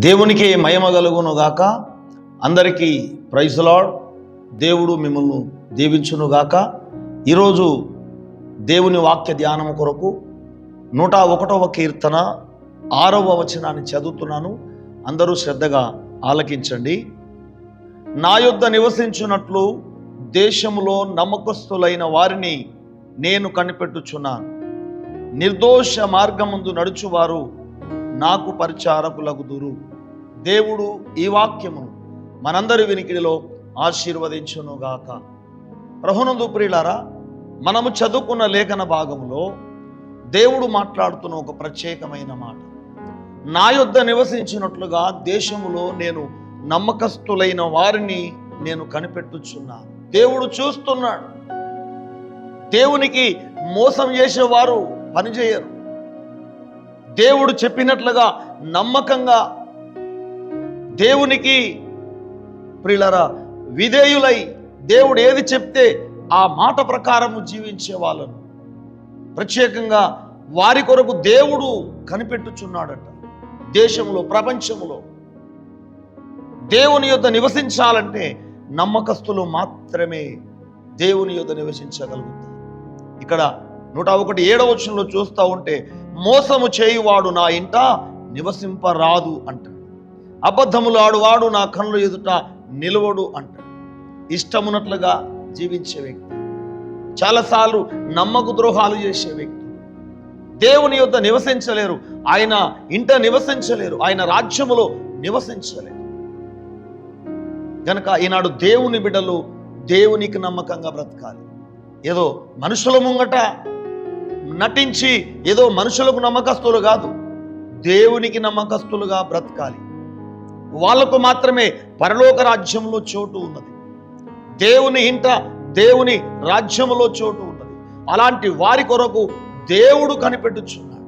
దేవునికి మహిమ కలుగును గాక. అందరికీ ప్రైజ్ లార్డ్. దేవుడు మిమ్మల్ని దీవించును గాక. ఈరోజు దేవుని వాక్య ధ్యానం కొరకు 101వ కీర్తన 6వ వచనాన్ని చదువుతున్నాను. అందరూ శ్రద్ధగా ఆలకించండి. నా యొద్ద నివసించున్నట్లు దేశములో నమ్మకస్తులైన వారిని నేను కనిపెట్టుచున్నాను. నిర్దోష మార్గమందు నడుచువారు నాకు పరిచారకులగుదురు. దేవుడు ఈ వాక్యమును మనందరి వినికిడిలో ఆశీర్వదించునుగాక. ప్రభునందు ప్రియులారా, మనము చదువుకున్న లేఖన భాగంలో దేవుడు మాట్లాడుతున్న ఒక ప్రత్యేకమైన మాట. నా యొద్ద నివసించినట్లుగా దేశములో నేను నమ్మకస్తులైన వారిని నేను కనిపెట్టుచున్నాను. దేవుడు చూస్తున్నాడు. దేవునికి మోసం చేసేవారు పనిచేయరు. దేవుడు చెప్పినట్లుగా నమ్మకంగా దేవునికి ప్రియులారా విధేయులై దేవుడు ఏది చెప్తే ఆ మాట ప్రకారము జీవించే వాళ్ళను ప్రత్యేకంగా వారి కొరకు దేవుడు కనిపెట్టుచున్నాడట. దేశంలో, ప్రపంచంలో దేవుని యొద్ద నివసించాలంటే నమ్మకస్తులు మాత్రమే దేవుని యొద్ద నివసించగలుగుతారు. ఇక్కడ 101 వచనంలో చూస్తూ ఉంటే, మోసము చేయువాడు నా ఇంట నివసింపరాదు అంటాడు. అబద్ధములు ఆడువాడు నా కన్నుల ఎదుట నిలవడు అంటాడు. ఇష్టమున్నట్లుగా జీవించే వ్యక్తి, చాలాసార్లు నమ్మక ద్రోహాలు చేసే వ్యక్తి దేవుని యొద్ద నివసించలేరు. ఆయన ఇంట నివసించలేరు, ఆయన రాజ్యములో నివసించలేరు. కనుక ఈనాడు దేవుని బిడ్డలు దేవునికి నమ్మకంగా బ్రతకాలి. ఏదో మనుషుల ముంగట నటించి ఏదో మనుషులకు నమ్మకస్తులు కాదు, దేవునికి నమ్మకస్తులుగా బ్రతకాలి. వాళ్ళకు మాత్రమే పరలోక రాజ్యంలో చోటు ఉన్నది. దేవుని ఇంట, దేవుని రాజ్యములో చోటు ఉన్నది. అలాంటి వారి కొరకు దేవుడు కనిపెట్టుచున్నాడు.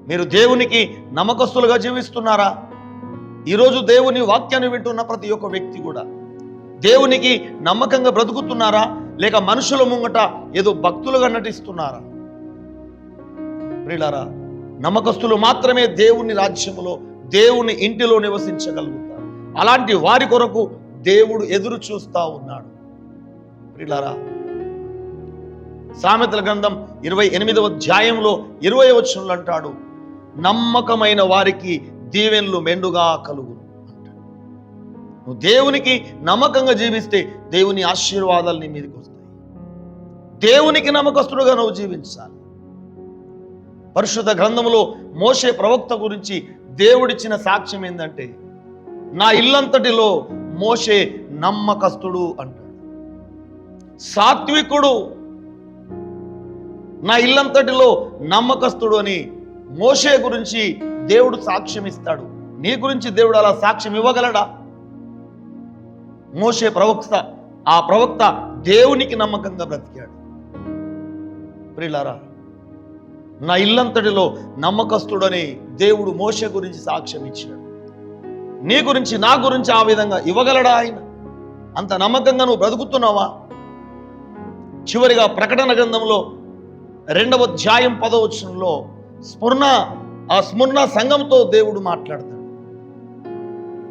మీరు దేవునికి నమ్మకస్తులుగా జీవిస్తున్నారా? ఈరోజు దేవుని వాక్యాన్ని వింటున్న ప్రతి ఒక్క వ్యక్తి కూడా దేవునికి నమ్మకంగా బ్రతుకుతున్నారా, లేక మనుషుల ముంగట ఏదో భక్తులుగా నటిస్తున్నారా? ప్రియులారా, నమ్మకస్తులు మాత్రమే దేవుని రాజ్యములో, దేవుని ఇంటిలో నివసించగలుగుతారు. అలాంటి వారి కొరకు దేవుడు ఎదురు చూస్తూ ఉన్నాడు. ప్రియులారా, సామెతల గ్రంథం 28వ అధ్యాయంలో 20వ వచనంలో అంటాడు, నమ్మకమైన వారికి దీవెనలు మెండుగా కలుగును అంటాడు. నువ్వు దేవునికి నమ్మకంగా జీవిస్తే దేవుని ఆశీర్వాదాలు నీ మీదకి వస్తాయి. దేవునికి నమ్మకస్తుడుగా నువ్వు జీవించాలి. పరిశుద్ధ గ్రంథంలో మోషే ప్రవక్త గురించి దేవుడిచ్చిన సాక్ష్యం ఏంటంటే, నా ఇల్లంతటిలో మోషే నమ్మకస్తుడు అంటాడు. సాత్వికుడు, నా ఇల్లంతటిలో నమ్మకస్తుడు అని మోషే గురించి దేవుడు సాక్ష్యం ఇస్తాడు. నీ గురించి దేవుడు అలా సాక్ష్యం ఇవ్వగలడా? మోషే ప్రవక్త, ఆ ప్రవక్త దేవునికి నమ్మకంగా బ్రతికాడు. ప్రియులారా, నా ఇల్లంతటిలో నమ్మకస్తుడని దేవుడు మోషే గురించి సాక్ష్యం ఇచ్చాడు. నీ గురించి, నా గురించి ఆ విధంగా ఇవ్వగలడా ఆయన? అంత నమ్మకంగా నువ్వు బ్రతుకుతున్నావా? చివరిగా ప్రకటన గ్రంథంలో 2వ అధ్యాయం 10వ వచనంలో స్ముర్ణ సంఘంతో దేవుడు మాట్లాడతాడు.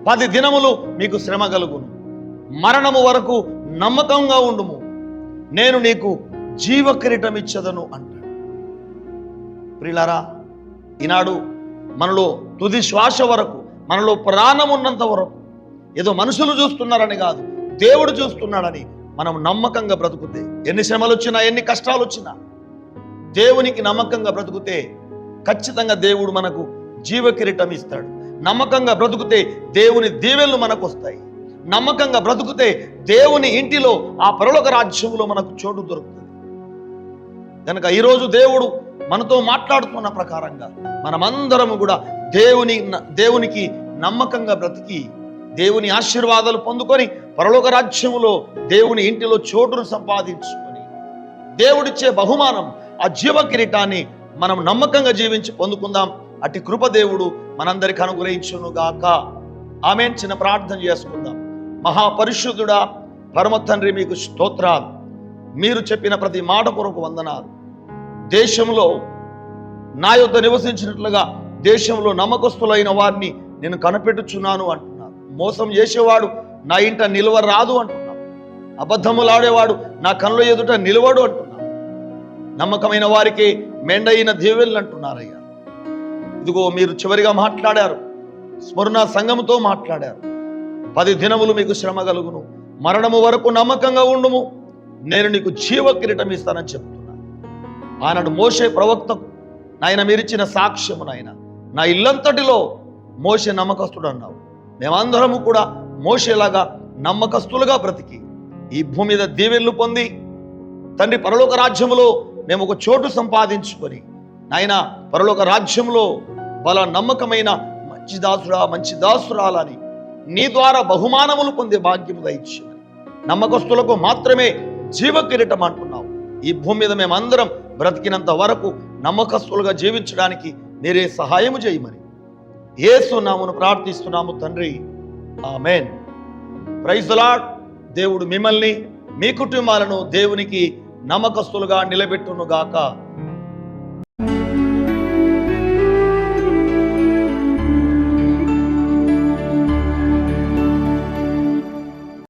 10 దినములు మీకు శ్రమ కలుగును, మరణము వరకు నమ్మకంగా ఉండుము, నేను నీకు జీవ కిరీటం ఇచ్చదను అంటాడు. ప్రియులారా, ఈనాడు మనలో తుది శ్వాస వరకు, మనలో ప్రాణం ఉన్నంత వరకు ఏదో మనుషులు చూస్తున్నారని కాదు, దేవుడు చూస్తున్నాడని మనం నమ్మకంగా బ్రతుకుతే, ఎన్ని శ్రమలు వచ్చినా, ఎన్ని కష్టాలు వచ్చినా దేవునికి నమ్మకంగా బ్రతుకుతే ఖచ్చితంగా దేవుడు మనకు జీవ కిరీటం ఇస్తాడు. నమ్మకంగా బ్రతుకుతే దేవుని దీవెనలు మనకు వస్తాయి. నమ్మకంగా బ్రతుకుతే దేవుని ఇంటిలో, ఆ పరలోక రాజ్యంలో మనకు చోటు దొరుకుతుంది. కనుక ఈరోజు దేవుడు మనతో మాట్లాడుతున్న ప్రకారంగా మనమందరము కూడా దేవునికి నమ్మకంగా బ్రతికి దేవుని ఆశీర్వాదాలు పొందుకొని పరలోక రాజ్యములో దేవుని ఇంటిలో చోటును సంపాదించుకొని దేవుడిచ్చే బహుమానం, ఆ జీవ కిరీటాన్ని మనం నమ్మకంగా జీవించి పొందుకుందాం. అట్టి కృప దేవుడు మనందరికి అనుగ్రహించును గాక. ఆమేన్. చిన్న ప్రార్థన చేసుకుందాం. మహాపరిశుద్ధుడా, పరమ తండ్రి, మీకు స్తోత్రాలు. మీరు చెప్పిన ప్రతి మాట కొరకు వందనాలు. దేశంలో నా యొద్ద నివసించినట్లుగా దేశంలో నమ్మకస్తులైన వారిని నేను కనిపెట్టుచున్నాను అంటున్నాను. మోసం చేసేవాడు నా ఇంట నిలవరాదు అంటున్నావు. అబద్ధములాడేవాడు నా కళ్ళ ఎదుట నిలవడు అంటున్నావు. నమ్మకమైన వారికి మెండైన దీవెనలు అంటున్నారయ్యా. ఇదిగో మీరు చివరిగా మాట్లాడారు, స్మరణ సంఘముతో మాట్లాడారు. 10 దినములు మీకు శ్రమ కలుగును, మరణము వరకు నమ్మకంగా ఉండుము, నేను నీకు జీవ కిరీటం ఇస్తానని చెప్తున్నాను. ఆనాడు మోషే ప్రవక్తకు నాయన మీరిచ్చిన సాక్ష్యము నాయన, నా ఇల్లంతటిలో మోషే నమ్మకస్తుడు అన్నావు. మేమందరము కూడా మోషేలాగా నమ్మకస్తులుగా బ్రతికి ఈ భూమి మీద దీవెనలు పొంది తండ్రి పరలోక రాజ్యములో మేము ఒక చోటు సంపాదించుకొని నాయన పరలోక రాజ్యంలో బల నమ్మకమైన మంచి దాసురా మంచి దాసురాలని నీ ద్వారా బహుమానములు పొందే భాగ్యము దయచేయమని, నమ్మకస్తులకు మాత్రమే జీవ కిరీటం అంటున్నావు. ఈ భూమి మీద మేమందరం బ్రతికినంత వరకు నమ్మకస్తులుగా జీవించడానికి మీరే సహాయము చేయమని యేసు నామమున ప్రార్థిస్తున్నాము తండ్రి, ఆమేన్. Praise the lord. దేవుడు మిమ్మల్ని మీ కుటుంబాలను దేవునికి నమ్మకస్తులుగా నిలబెట్టును గాక.